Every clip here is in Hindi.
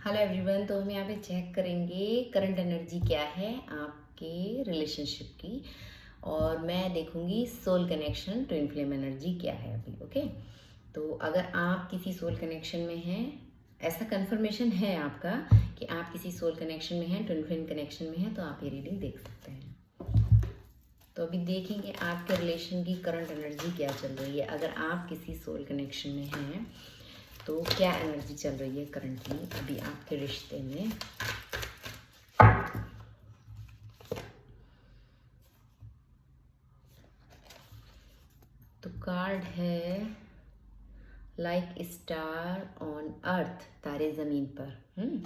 Hello everyone. तो हम यहाँ पे चेक करेंगे करंट एनर्जी क्या है आपके रिलेशनशिप की, और मैं देखूंगी soul connection twin flame energy क्या है अभी। ओके, तो अगर आप किसी सोल कनेक्शन में हैं, ऐसा कंफर्मेशन है आपका कि आप किसी सोल कनेक्शन में हैं, ट्विन फ्लेम कनेक्शन में हैं, तो आप ये रीडिंग देख सकते हैं। तो अभी देखेंगे आपके रिलेशन की करंट एनर्जी क्या चल रही है। अगर आप किसी सोल कनेक्शन में हैं तो क्या एनर्जी चल रही है करंटली अभी आपके रिश्ते में। तो कार्ड है लाइक स्टार ऑन अर्थ, तारे ज़मीन पर।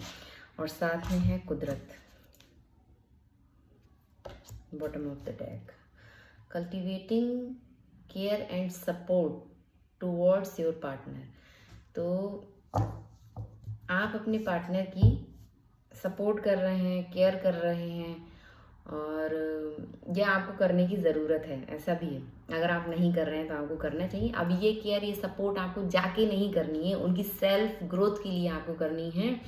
और साथ में है कुदरत, bottom of the deck. Cultivating care and support towards your partner. तो आप अपने पार्टनर की सपोर्ट कर रहे हैं, केयर कर रहे हैं, और यह आपको करने की ज़रूरत है, ऐसा भी है। अगर आप नहीं कर रहे हैं तो आपको करना चाहिए। अब ये केयर, ये सपोर्ट आपको जाके नहीं करनी है, उनकी सेल्फ ग्रोथ के लिए आपको करनी है।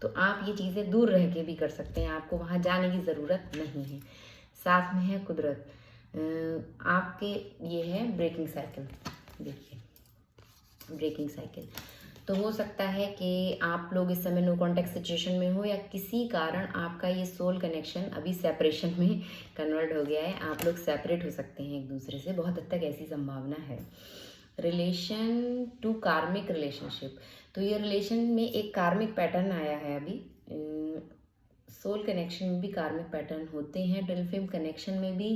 तो आप ये चीज़ें दूर रह के भी कर सकते हैं, आपको वहाँ जाने की ज़रूरत नहीं है। साथ में है कुदरत। आपके ये है ब्रेकिंग साइकिल, देखिए ब्रेकिंग साइकिल। तो हो सकता है कि आप लोग इस समय नो कॉन्टैक्ट सिचुएशन में हो, या किसी कारण आपका ये सोल कनेक्शन अभी सेपरेशन में कन्वर्ट हो गया है। आप लोग सेपरेट हो सकते हैं एक दूसरे से, बहुत हद तक ऐसी संभावना है। रिलेशन टू कार्मिक रिलेशनशिप। तो ये रिलेशन में एक कार्मिक पैटर्न आया है अभी। सोल कनेक्शन में भी कार्मिक पैटर्न होते हैं, ट्विन फ्लेम कनेक्शन में भी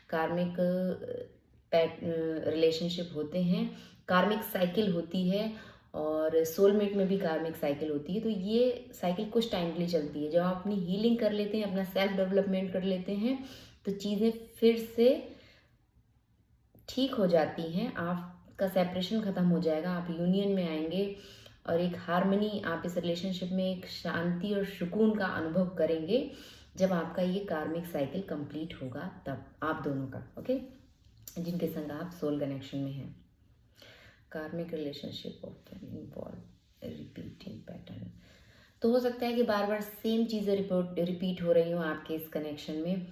कार्मिक रिलेशनशिप होते हैं, कार्मिक साइकिल होती है, और सोलमेट में भी कार्मिक साइकिल होती है। तो ये साइकिल कुछ टाइम के लिए चलती है। जब आप अपनी हीलिंग कर लेते हैं, अपना सेल्फ डेवलपमेंट कर लेते हैं, तो चीज़ें फिर से ठीक हो जाती हैं। आपका सेपरेशन ख़त्म हो जाएगा, आप यूनियन में आएंगे, और एक हार्मनी, आप इस रिलेशनशिप में एक शांति और सुकून का अनुभव करेंगे जब आपका ये कार्मिक साइकिल कंप्लीट होगा, तब आप दोनों का। ओके, जिनके संग आप सोल कनेक्शन में हैं। कार्मिक relationship often involve repeating pattern. तो हो सकता है कि बार बार सेम चीज़ें रिपीट हो रही हो आपके इस कनेक्शन में।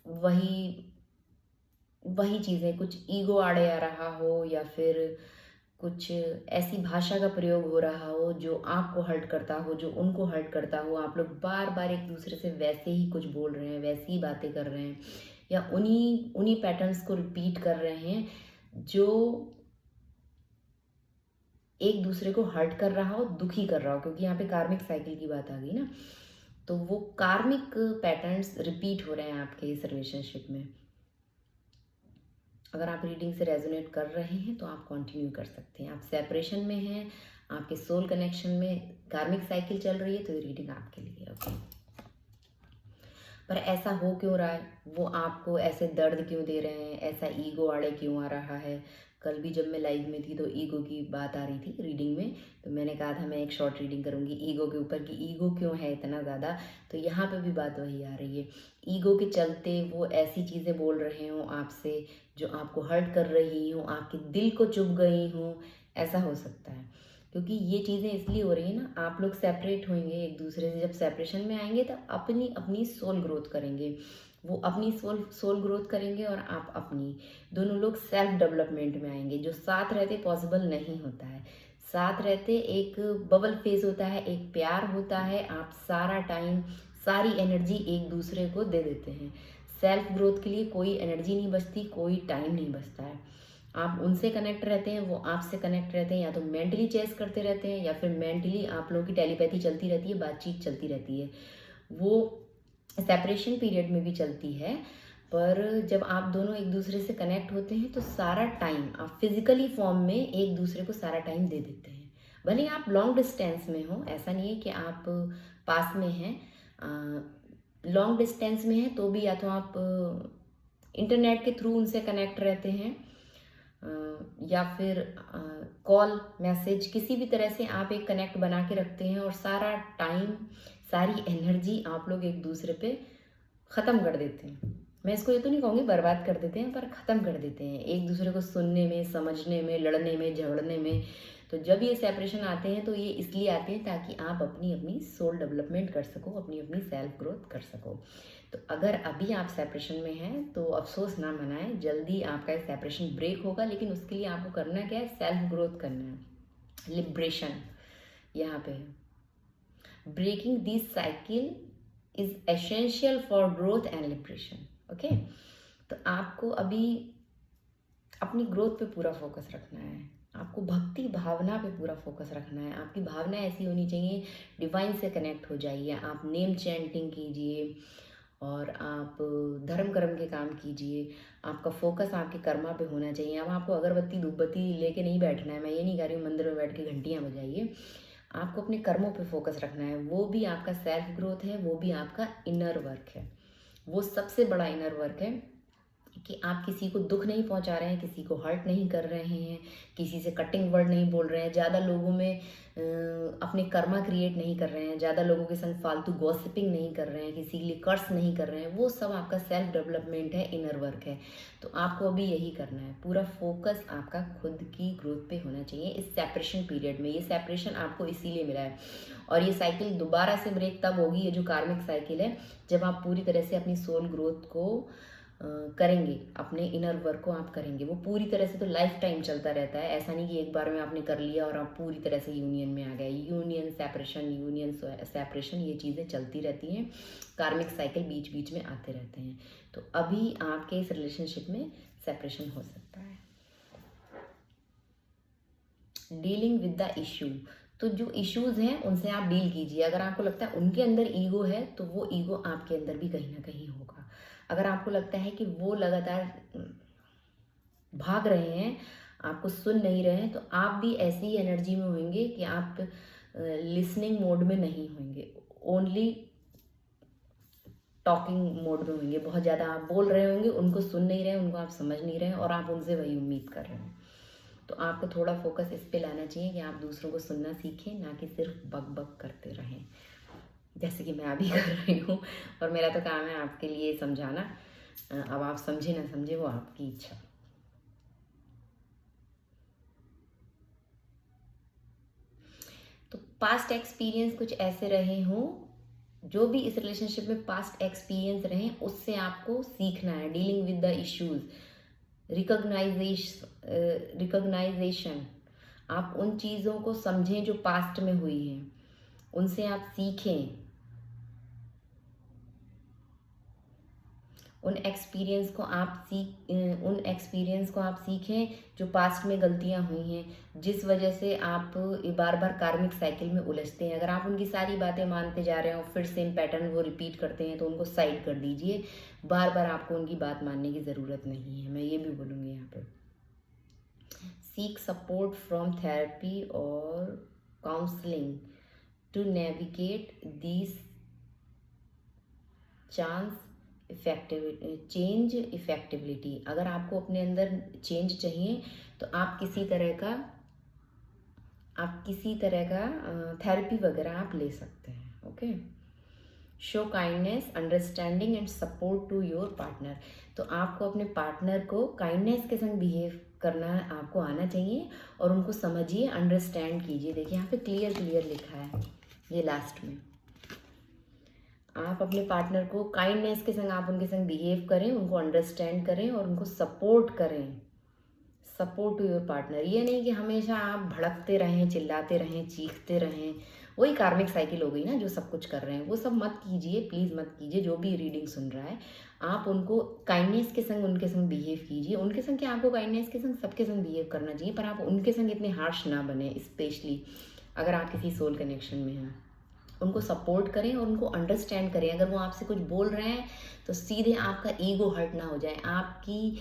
वही वही चीज़ें, कुछ ईगो आड़े आ रहा हो, या फिर कुछ ऐसी भाषा का प्रयोग हो रहा हो जो आपको हर्ट करता हो, जो उनको हर्ट करता हो। आप लोग बार बार एक दूसरे से वैसे ही कुछ बोल रहे हैं, वैसी ही बातें कर रहे हैं, या उन्हीं उन्हीं पैटर्न्स को रिपीट कर रहे हैं जो एक दूसरे को हर्ट कर रहा हो, दुखी कर रहा हो। क्योंकि यहाँ पे कार्मिक साइकिल की बात आ गई ना, तो वो कार्मिक पैटर्न्स रिपीट हो रहे हैं आपके इस रिलेशनशिप में। अगर आप रीडिंग से रेजोनेट कर रहे हैं तो आप कंटिन्यू कर सकते हैं। आप सेपरेशन में हैं, आपके सोल कनेक्शन में कार्मिक साइकिल चल रही है, तो ये रीडिंग आपके लिए। ओके, पर ऐसा हो क्यों रहा है, वो आपको ऐसे दर्द क्यों दे रहे हैं, ऐसा ईगो आड़े क्यों आ रहा है। कल भी जब मैं लाइव में थी तो ईगो की बात आ रही थी रीडिंग में, तो मैंने कहा था मैं एक शॉर्ट रीडिंग करूंगी ईगो के ऊपर कि ईगो क्यों है इतना ज़्यादा। तो यहाँ पे भी बात वही आ रही है, ईगो के चलते वो ऐसी चीज़ें बोल रहे हों आपसे जो आपको हर्ट कर रही हों, आपके दिल को चुभ गई हों, ऐसा हो सकता है। क्योंकि ये चीज़ें इसलिए हो रही है ना, आप लोग सेपरेट होंगे एक दूसरे से, जब सेपरेशन में आएंगे तब अपनी अपनी सोल ग्रोथ करेंगे। वो अपनी सोल ग्रोथ करेंगे और आप अपनी, दोनों लोग सेल्फ डेवलपमेंट में आएंगे। जो साथ रहते पॉसिबल नहीं होता है। साथ रहते एक बबल फेज होता है, एक प्यार होता है, आप सारा टाइम सारी एनर्जी एक दूसरे को दे देते हैं। सेल्फ ग्रोथ के लिए कोई एनर्जी नहीं बचती, कोई टाइम नहीं बचता है। आप उनसे कनेक्ट रहते हैं, वो आपसे कनेक्ट रहते हैं, या तो मेंटली चेस करते रहते हैं, या फिर मेंटली आप लोगों की टेलीपैथी चलती रहती है, बातचीत चलती रहती है। वो सेपरेशन पीरियड में भी चलती है, पर जब आप दोनों एक दूसरे से कनेक्ट होते हैं तो सारा टाइम आप फिजिकली फॉर्म में एक दूसरे को सारा टाइम दे देते हैं। भले आप लॉन्ग डिस्टेंस में हो, ऐसा नहीं है कि आप पास में हैं, लॉन्ग डिस्टेंस में हैं तो भी, या तो आप इंटरनेट के थ्रू उनसे कनेक्ट रहते हैं, या फिर कॉल मैसेज, किसी भी तरह से आप एक कनेक्ट बना के रखते हैं, और सारा टाइम सारी एनर्जी आप लोग एक दूसरे पे ख़त्म कर देते हैं। मैं इसको ये तो नहीं कहूँगी बर्बाद कर देते हैं, पर ख़त्म कर देते हैं एक दूसरे को सुनने में, समझने में, लड़ने में, झगड़ने में। तो जब ये सेपरेशन आते हैं तो ये इसलिए आते हैं ताकि आप अपनी अपनी सोल डेवलपमेंट कर सको, अपनी अपनी सेल्फ ग्रोथ कर सको। तो अगर अभी आप सेपरेशन में हैं तो अफसोस ना मनाएं, जल्दी आपका ये सेपरेशन ब्रेक होगा, लेकिन उसके लिए आपको करना क्या है, सेल्फ ग्रोथ करना है, लिब्रेशन यहाँ पे है। Breaking this cycle is essential for growth and liberation. Okay, तो आपको अभी अपनी ग्रोथ पे पूरा फोकस रखना है, आपको भक्ति भावना पे पूरा फोकस रखना है। आपकी भावना ऐसी होनी चाहिए, डिवाइन से कनेक्ट हो जाइए, आप नेम चैंटिंग कीजिए और आप धर्म कर्म के काम कीजिए। आपका फोकस आपके कर्मा पे होना चाहिए। अब आपको अगरबत्ती धूपबत्ती लेके नहीं बैठना है, मैं ये नहीं कह रही हूँ मंदिर में बैठ के घंटियाँ बजाइए। आपको अपने कर्मों पे फोकस रखना है, वो भी आपका सेल्फ ग्रोथ है, वो भी आपका इनर वर्क है। वो सबसे बड़ा इनर वर्क है कि आप किसी को दुख नहीं पहुंचा रहे हैं, किसी को हर्ट नहीं कर रहे हैं, किसी से कटिंग वर्ड नहीं बोल रहे हैं, ज़्यादा लोगों में अपने कर्मा क्रिएट नहीं कर रहे हैं, ज़्यादा लोगों के संग फालतू गॉसिपिंग नहीं कर रहे हैं, किसी के लिए कर्स नहीं कर रहे हैं। वो सब आपका सेल्फ डेवलपमेंट है, इनर वर्क है। तो आपको अभी यही करना है, पूरा फोकस आपका खुद की ग्रोथ पे होना चाहिए इस सेपरेशन पीरियड में। ये सेपरेशन आपको इसीलिए मिला है और ये साइकिल दोबारा से ब्रेक तब होगी, ये जो कार्मिक साइकिल है, जब आप पूरी तरह से अपनी सोल ग्रोथ को करेंगे, अपने इनर वर्क को आप करेंगे। वो पूरी तरह से तो लाइफ टाइम चलता रहता है, ऐसा नहीं कि एक बार में आपने कर लिया और आप पूरी तरह से यूनियन में आ गए। यूनियन सेपरेशन ये चीज़ें चलती रहती हैं, कार्मिक साइकिल बीच बीच में आते रहते हैं। तो अभी आपके इस रिलेशनशिप में सेपरेशन हो सकता है। डीलिंग विद द इशू, तो जो इश्यूज हैं उनसे आप डील कीजिए। अगर आपको लगता है उनके अंदर ईगो है तो वो ईगो आपके अंदर भी कहीं ना कहीं होगा। अगर आपको लगता है कि वो लगातार भाग रहे हैं, आपको सुन नहीं रहे हैं, तो आप भी ऐसी ही एनर्जी में होंगे कि आप लिसनिंग मोड में नहीं होंगे, ओनली टॉकिंग मोड में होंगे। बहुत ज़्यादा आप बोल रहे होंगे, उनको सुन नहीं रहे हैं, उनको आप समझ नहीं रहे हैं और आप उनसे वही उम्मीद कर रहे हैं। तो आपको थोड़ा फोकस इस पे लाना चाहिए कि आप दूसरों को सुनना सीखें, ना कि सिर्फ बक बक करते रहें, जैसे कि मैं अभी कर रही हूँ। और मेरा तो काम है आपके लिए समझाना। अब आप समझे ना समझे वो आपकी इच्छा। तो पास्ट एक्सपीरियंस कुछ ऐसे रहे हों, जो भी इस रिलेशनशिप में पास्ट एक्सपीरियंस रहे, उससे आपको सीखना है। Dealing with the issues, recognisation, आप उन चीज़ों को समझें जो पास्ट में हुई हैं, उनसे आप सीखें, उन एक्सपीरियंस को आप सीखें जो पास्ट में गलतियां हुई हैं, जिस वजह से आप बार बार कार्मिक साइकिल में उलझते हैं। अगर आप उनकी सारी बातें मानते जा रहे हो, फिर सेम पैटर्न वो रिपीट करते हैं, तो उनको साइड कर दीजिए। बार बार आपको उनकी बात मानने की ज़रूरत नहीं है, मैं ये भी बोलूँगी यहाँ पे। सीक सपोर्ट फ्रॉम थेरेपी और counselling to navigate this change effectivity. अगर आपको अपने अंदर चेंज चाहिए तो आप किसी तरह का थेरेपी वगैरह आप ले सकते हैं। Okay, show kindness, understanding and support to your partner. तो आपको अपने पार्टनर को काइंडनेस के संग बिहेव करना आपको आना चाहिए और उनको समझिए, अंडरस्टैंड कीजिए। देखिए यहाँ पे क्लियर लिखा है, ये लास्ट में। आप अपने पार्टनर को काइंडनेस के संग आप उनके संग बिहेव करें, उनको अंडरस्टैंड करें और उनको सपोर्ट करें। सपोर्ट टू योर पार्टनर, ये नहीं कि हमेशा आप भड़कते रहें, चिल्लाते रहें, चीखते रहें। वही कार्मिक साइकिल हो गई ना, जो सब कुछ कर रहे हैं। वो सब मत कीजिए, प्लीज़ मत कीजिए। जो भी रीडिंग सुन रहा है, आप उनको काइंडनेस के संग उनके संग बिहेव कीजिए। उनके संग क्या, आपको काइंडनेस के संग सबके संग बिहेव करना चाहिए, पर आप उनके संग इतने हार्श ना बने, स्पेशली अगर आप किसी सोल कनेक्शन में हैं। उनको सपोर्ट करें और उनको अंडरस्टैंड करें। अगर वो आपसे कुछ बोल रहे हैं तो सीधे आपका ईगो हर्ट ना हो जाए। आपकी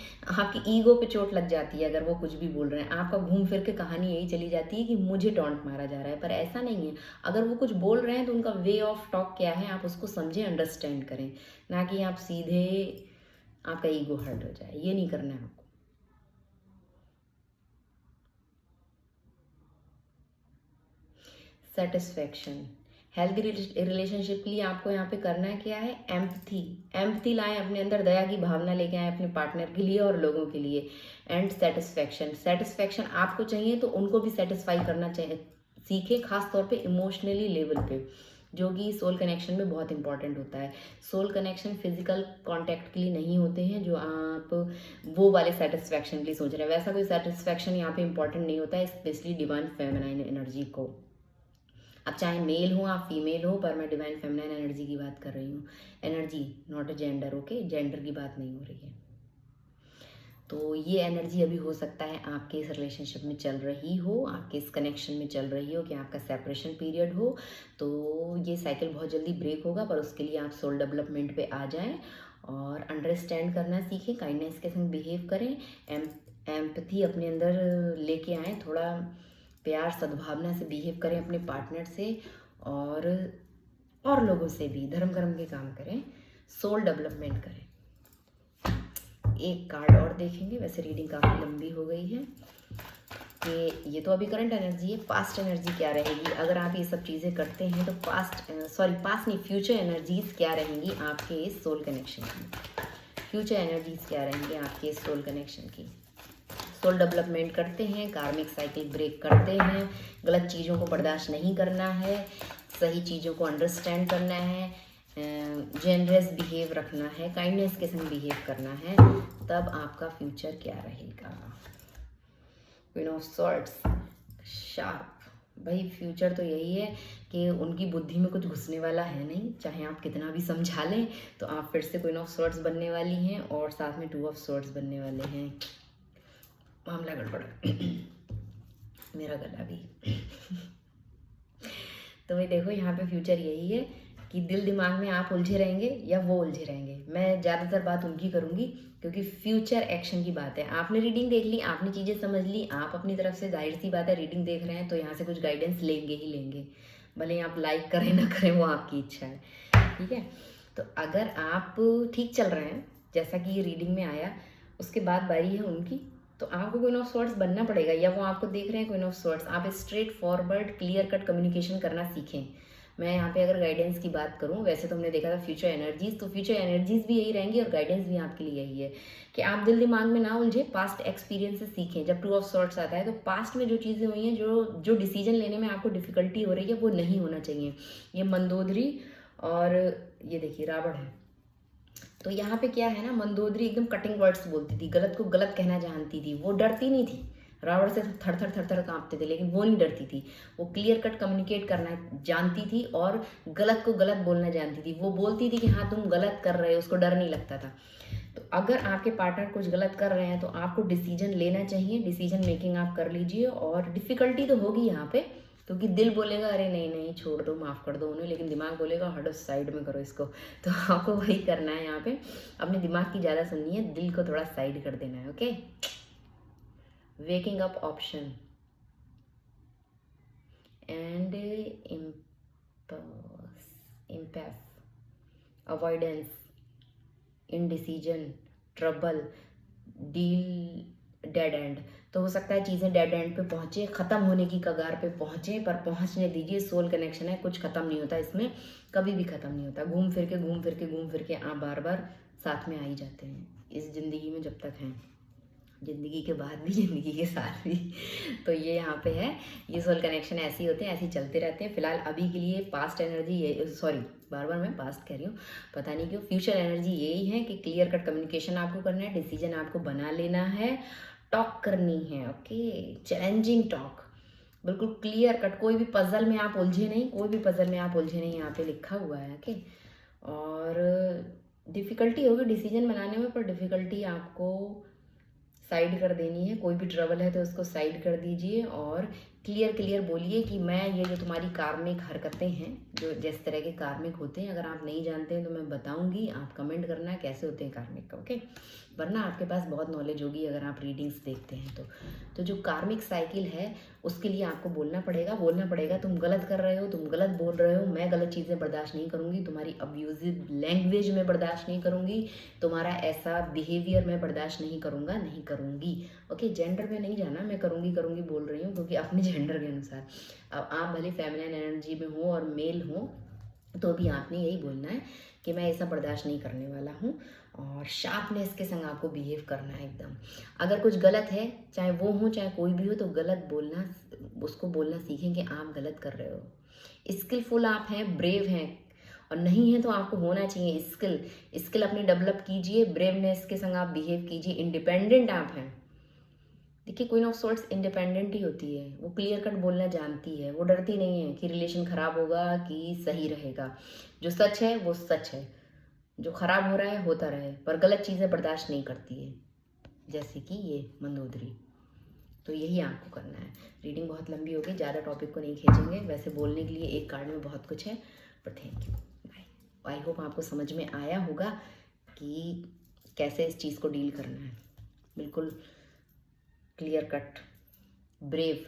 ईगो पे चोट लग जाती है अगर वो कुछ भी बोल रहे हैं। आपका घूम फिर के कहानी यही चली जाती है कि मुझे टॉन्ट मारा जा रहा है, पर ऐसा नहीं है। अगर वो कुछ boल रहे हैं तो उनका वे ऑफ टॉक क्या है, आप उसको समझें, अंडरस्टैंड करें, ना कि आप सीधे आपका ईगो हर्ट हो जाए। ये नहीं करना है आपको। सेटिस्फैक्शन, हेल्दी रिलेशनशिप के लिए आपको यहाँ पे करना है क्या है, एम्पथी। एम्पथी लाएं अपने अंदर, दया की भावना लेके आए अपने पार्टनर के लिए और लोगों के लिए। एंड सेटिस्फेक्शन, सेटिस्फेक्शन आपको चाहिए तो उनको भी सेटिस्फाई करना चाहिए, सीखें, खास तौर पे इमोशनली लेवल पे, जो कि सोल कनेक्शन में बहुत इंपॉर्टेंट होता है। सोल कनेक्शन फिजिकल कांटेक्ट के लिए नहीं होते हैं जो आप वो वाले सेटिस्फेक्शन के लिए सोच रहे हैं, वैसा कोई सेटिस्फेक्शन यहाँ पे इंपॉर्टेंट नहीं होता है, स्पेशली डिवाइन फेमिनाइन एनर्जी को। अब चाहे मेल हो आप फीमेल हो, पर मैं डिवाइन फेमिनाइन एनर्जी की बात कर रही हूँ, energy not a gender, okay, gender की बात नहीं हो रही है। तो ये एनर्जी अभी हो सकता है आपके इस रिलेशनशिप में चल रही हो, आपके इस कनेक्शन में चल रही हो कि आपका सेपरेशन पीरियड हो, तो ये साइकिल बहुत जल्दी ब्रेक होगा, पर उसके लिए आप सोल डेवलपमेंट पे आ जाएं और अंडरस्टैंड करना सीखें, काइंडनेस के संग बिहेव करें, एम्पथी अपने अंदर लेके आएँ, थोड़ा प्यार सद्भावना से बिहेव करें अपने पार्टनर से और लोगों से भी, धर्म कर्म के काम करें, सोल डेवलपमेंट करें। एक कार्ड और देखेंगे, वैसे रीडिंग काफ़ी लंबी हो गई है कि ये तो अभी करंट एनर्जी है, पास्ट एनर्जी क्या रहेगी अगर आप ये सब चीज़ें करते हैं, तो पास्ट नहीं, फ्यूचर एनर्जीज क्या रहेंगी आपके इस सोल कनेक्शन की, फ्यूचर एनर्जीज क्या रहेंगी आपके इस सोल कनेक्शन की। सोल डेवलपमेंट करते हैं, कार्मिक साइकिल ब्रेक करते हैं, गलत चीज़ों को बर्दाश्त नहीं करना है, सही चीज़ों को अंडरस्टैंड करना है, जेनरस बिहेव रखना है, काइंडनेस के संग बिहेव करना है, तब आपका फ्यूचर क्या रहेगा। क्वीन ऑफ सॉर्ड्स, शार्प, भाई फ्यूचर तो यही है कि उनकी बुद्धि में कुछ घुसने वाला है नहीं, चाहे आप कितना भी समझा लें, तो आप फिर से क्वीन ऑफ सॉर्ड्स बनने वाली हैं और साथ में 2 ऑफ सॉर्ड्स बनने वाले हैं। मामला गड़बड़ मेरा गला भी तो भाई देखो यहाँ पे फ्यूचर यही है कि दिल दिमाग में आप उलझे रहेंगे या वो उलझे रहेंगे। मैं ज़्यादातर बात उनकी करूँगी क्योंकि फ्यूचर एक्शन की बात है। आपने रीडिंग देख ली, आपने चीज़ें समझ ली, आप अपनी तरफ से जाहिर सी बात है रीडिंग देख रहे हैं तो यहाँ से कुछ गाइडेंस लेंगे ही लेंगे, भले आप लाइक करें ना करें वो आपकी इच्छा है, ठीक है। तो अगर आप ठीक चल रहे हैं जैसा कि ये रीडिंग में आया, उसके बाद बारी है उनकी, तो आपको क्वीन ऑफ सॉर्ड्स बनना पड़ेगा, या वो आपको देख रहे हैं क्वीन ऑफ सॉर्ड्स। आप straight forward clear cut communication करना सीखें। मैं यहाँ पे अगर गाइडेंस की बात करूँ, वैसे तो हमने देखा था फ्यूचर एनर्जीज, तो फ्यूचर एनर्जीज भी यही रहेंगी और गाइडेंस भी आपके लिए यही है कि आप दिल दिमाग में ना उलझे, पास्ट एक्सपीरियंस से सीखें। जब 2 ऑफ सॉर्ड्स आता है तो पास्ट में जो चीज़ें हुई हैं, जो डिसीजन लेने में आपको डिफिकल्टी हो रही है, वो नहीं होना चाहिए। ये मंदोदरी और ये देखिए रावण है, तो यहाँ पे क्या है ना, मंदोदरी एकदम कटिंग वर्ड्स बोलती थी, गलत को गलत कहना जानती थी, वो डरती नहीं थी, रावण से थर थर थर थर कांपते थे, लेकिन वो नहीं डरती थी, वो क्लियर कट कम्युनिकेट करना जानती थी और गलत को गलत बोलना जानती थी। वो बोलती थी कि हाँ तुम गलत कर रहे हो, उसको डर नहीं लगता था। तो अगर आपके पार्टनर कुछ गलत कर रहे हैं तो आपको डिसीजन लेना चाहिए, डिसीजन मेकिंग आप कर लीजिए, और डिफ़िकल्टी तो होगी यहाँ पे क्योंकि दिल बोलेगा अरे नहीं नहीं छोड़ दो, माफ़ कर दो उन्हें, लेकिन दिमाग बोलेगा हटो साइड में करो इसको। तो आपको वही करना है यहाँ पे, अपने दिमाग की ज़्यादा सुननी है, दिल को थोड़ा साइड कर देना है, okay. Waking up option and impasse, avoidance, indecision, trouble, deal, dead end. तो हो सकता है चीज़ें डेड एंड पे पहुँचे, ख़त्म होने की कगार पे पहुँचे, पर पहुँचने दीजिए। सोल कनेक्शन है, कुछ ख़त्म नहीं होता इसमें, कभी भी ख़त्म नहीं होता। घूम फिर के आप बार बार साथ में आ ही जाते हैं इस ज़िंदगी में, जब तक हैं, ज़िंदगी के बाद भी, ज़िंदगी के साथ भी। तो ये यहाँ पे है, ये सोल कनेक्शन ऐसे ही होते हैं, ऐसे ही चलते रहते हैं। फिलहाल अभी के लिए पास्ट एनर्जी ये, सॉरी बार बार मैं पास्ट कह रही हूँ, पता नहीं क्यों। फ्यूचर एनर्जी यही है कि क्लियर कट कम्युनिकेशन आपको करना है, डिसीजन आपको बना लेना है, टॉक करनी है, ओके, चैलेंजिंग टॉक, बिल्कुल क्लियर कट। कोई भी पजल में आप उलझे नहीं, कोई भी पजल में आप उलझे नहीं, यहाँ पे लिखा हुआ है, ओके। और डिफ़िकल्टी होगी डिसीजन बनाने में, पर डिफ़िकल्टी आपको साइड कर देनी है। कोई भी ट्रबल है तो उसको साइड कर दीजिए और क्लियर बोलिए कि मैं, ये जो तुम्हारी कार्मिक हरकतें हैं, जो जिस तरह के कार्मिक होते हैं, अगर आप नहीं जानते हैं तो मैं बताऊंगी, आप कमेंट करना कैसे होते हैं कार्मिक, ओके। वरना आपके पास बहुत नॉलेज होगी अगर आप रीडिंग्स देखते हैं तो जो कार्मिक साइकिल है उसके लिए आपको बोलना पड़ेगा तुम गलत कर रहे हो, तुम गलत बोल रहे हो, मैं गलत चीज़ें बर्दाश्त नहीं करूँगी, तुम्हारी अब्यूजिव लैंग्वेज मैं बर्दाश्त नहीं करूँगी, तुम्हारा ऐसा बिहेवियर मैं बर्दाश्त नहीं करूँगा, नहीं करूँगी। ओके, जेंडर में नहीं जाना, मैं करूँगी बोल रही हूँ क्योंकि अपने जेंडर के अनुसार। अब आप भले फेमिनिन एनर्जी में हो और मेल हो तो भी आपने यही बोलना है कि मैं ऐसा बर्दाश्त नहीं करने वाला हूँ, और शार्पनेस के संग आपको बिहेव करना है एकदम। अगर कुछ गलत है, चाहे वो हो चाहे कोई भी हो, तो गलत बोलना, उसको बोलना सीखें कि आप गलत कर रहे हो। स्किलफुल आप हैं, ब्रेव हैं, और नहीं है तो आपको होना चाहिए स्किल अपनी डेवलप कीजिए, ब्रेवनेस के संग आप बिहेव कीजिए, इंडिपेंडेंट आप हैं। देखिए, क्वीन ऑफ सोर्ड्स इंडिपेंडेंट ही होती है, वो क्लियर कट बोलना जानती है, वो डरती नहीं है कि रिलेशन खराब होगा कि सही रहेगा। जो सच है वो सच है, जो खराब हो रहा है होता रहे, पर गलत चीज़ें बर्दाश्त नहीं करती है, जैसे कि ये मंदोदरी। तो यही आपको करना है। रीडिंग बहुत लंबी होगी, ज़्यादा टॉपिक को नहीं खींचेंगे, वैसे बोलने के लिए एक कार्ड में बहुत कुछ है, पर thank you, bye. I hope आपको समझ में आया होगा कि कैसे इस चीज़ को डील करना है, बिल्कुल क्लियर कट, ब्रेव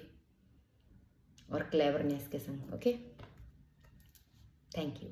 और क्लेवरनेस के संग। Okay, thank you.